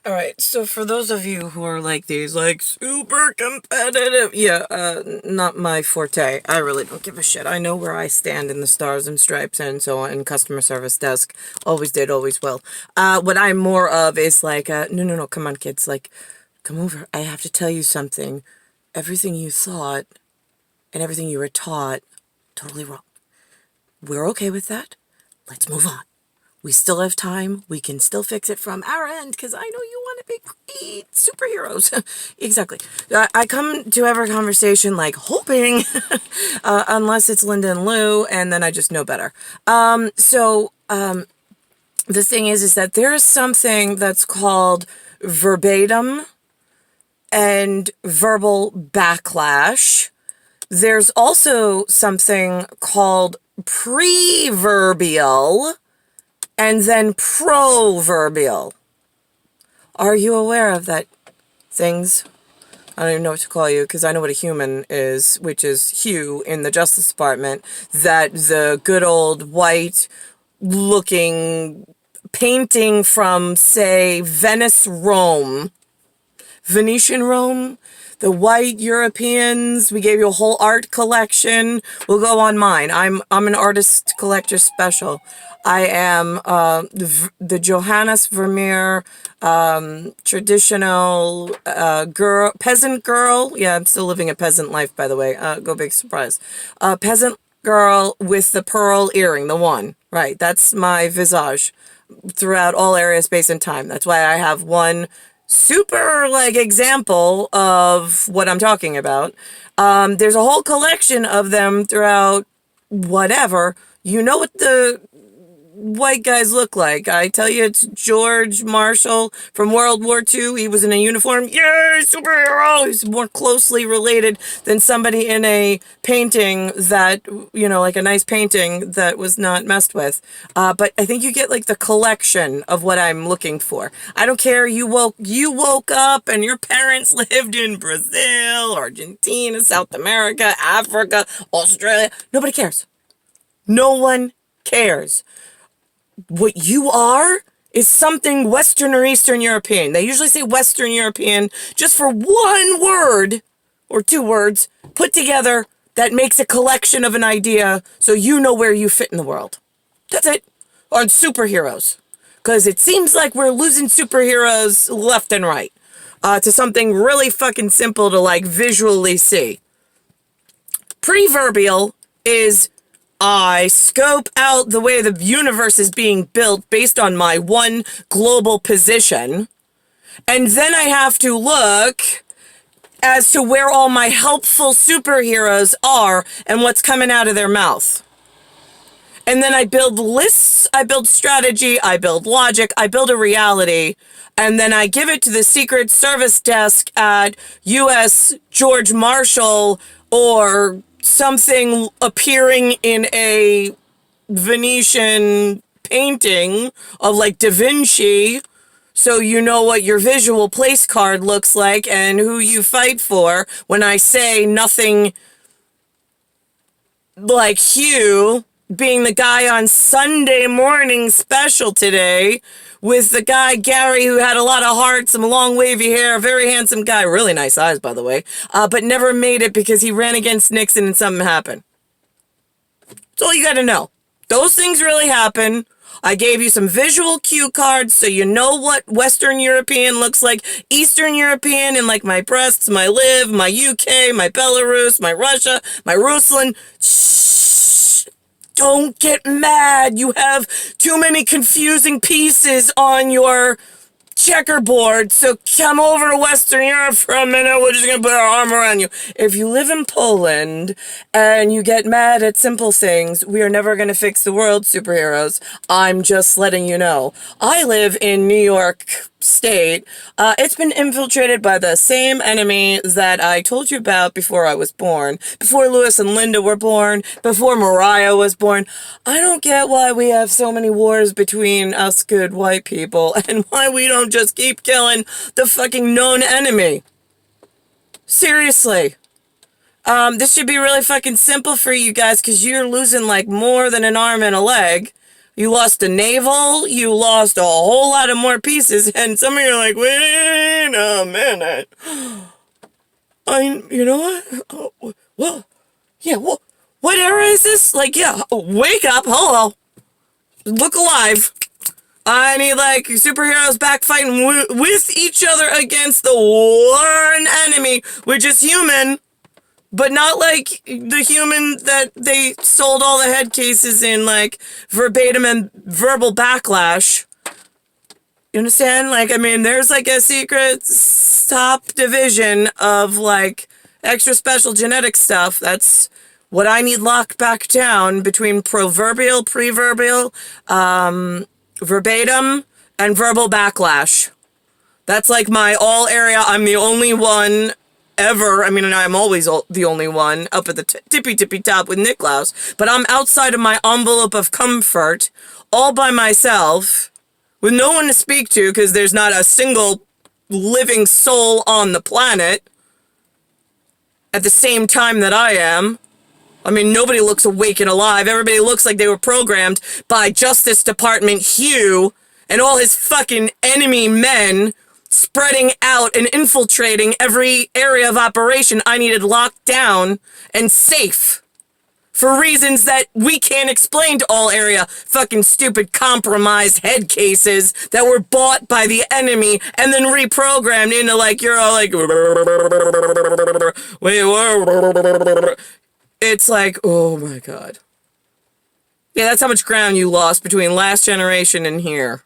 All right, so for those of you who are like these, like, super competitive, not my forte. I really don't give a shit. I know where I stand in the stars and stripes and so on in customer service desk. Always did, always will. What I'm more of is like, no, come on, kids. Like, come over. I have to tell you something. Everything you thought and everything you were taught, totally wrong. We're okay with that. Let's move on. We still have time. We can still fix it from our end because I know you want to be great superheroes. Exactly. I come to every conversation like hoping, unless it's Linda and Lou, and then I just know better. The thing is that there is something that's called verbatim and verbal backlash. There's also something called pre-verbial and then pro-verbial. Are you aware of that things? I don't even know what to call you because I know what a human is, which is Hugh in the Justice Department, that the good old white looking painting from, say, Venetian Rome, the white Europeans. We gave you a whole art collection. We'll go on mine. I'm an artist collector special. I am the Johannes Vermeer traditional peasant girl. Yeah, I'm still living a peasant life, by the way. Go big surprise. Peasant girl with the pearl earring, the one. Right, that's my visage throughout all area, space, and time. That's why I have one super example of what I'm talking about. There's a whole collection of them throughout whatever. You know what the white guys look like. I tell you, it's George Marshall from World War II. He was in a uniform. Yay, superhero! He's more closely related than somebody in a painting that, like a nice painting that was not messed with. But I think you get the collection of what I'm looking for. I don't care. You woke up and your parents lived in Brazil, Argentina, South America, Africa, Australia. Nobody cares. No one cares. What you are is something Western or Eastern European. They usually say Western European just for one word or two words put together that makes a collection of an idea so you know where you fit in the world. That's it. On superheroes. Because it seems like we're losing superheroes left and right to something really fucking simple to visually see. Preverbial is I scope out the way the universe is being built based on my one global position, and then I have to look as to where all my helpful superheroes are and what's coming out of their mouth. And then I build lists, I build strategy, I build logic, I build a reality, and then I give it to the Secret Service desk at U.S. George Marshall or something appearing in a Venetian painting of Da Vinci, so you know what your visual place card looks like and who you fight for when I say nothing like Hugh being the guy on Sunday Morning Special today with the guy Gary who had a lot of heart, some long wavy hair, a very handsome guy, really nice eyes by the way, but never made it because he ran against Nixon and something happened. That's all you gotta know. Those things really happen. I gave you some visual cue cards so you know what Western European looks like. Eastern European in my breasts, my Liv, my UK, my Belarus, my Russia, my Ruslan. Shh. Don't get mad. You have too many confusing pieces on your checkerboard, so come over to Western Europe for a minute. We're just gonna put our arm around you. If you live in Poland and you get mad at simple things, we are never gonna fix the world, superheroes. I'm just letting you know. I live in New York State. It's been infiltrated by the same enemy that I told you about before I was born, before Lewis and Linda were born, before Mariah was born. I don't get why we have so many wars between us good white people and why we don't just keep killing the fucking known enemy. Seriously. This should be really fucking simple for you guys because you're losing more than an arm and a leg. You lost the navel, you lost a whole lot of more pieces, and some of you are like, wait a minute. You know what? What? Yeah, what era is this? Like, yeah, wake up, hello. Look alive. I need, like, superheroes back fighting with each other against the one enemy, which is human. But not like the human that they sold all the head cases in, like, Verbatum and Verbal Backlash. You understand? Like, I mean, there's, like, a secret top division of, like, extra special genetic stuff. That's what I need locked back down between proverbial, pre-verbal, verbatim, and verbal backlash. That's, like, my all area. I'm the only one ever. I mean, I'm always the only one up at the tippy top with Niklaus, but I'm outside of my envelope of comfort, all by myself, with no one to speak to, because there's not a single living soul on the planet at the same time that I am. I mean, nobody looks awake and alive. Everybody looks like they were programmed by Justice Department Hugh and all his fucking enemy men, spreading out and infiltrating every area of operation I needed locked down and safe for reasons that we can't explain to all area. Fucking stupid compromised head cases that were bought by the enemy and then reprogrammed into, like, you're all like, wait, it's like, oh my god. Yeah, that's how much ground you lost between last generation and here.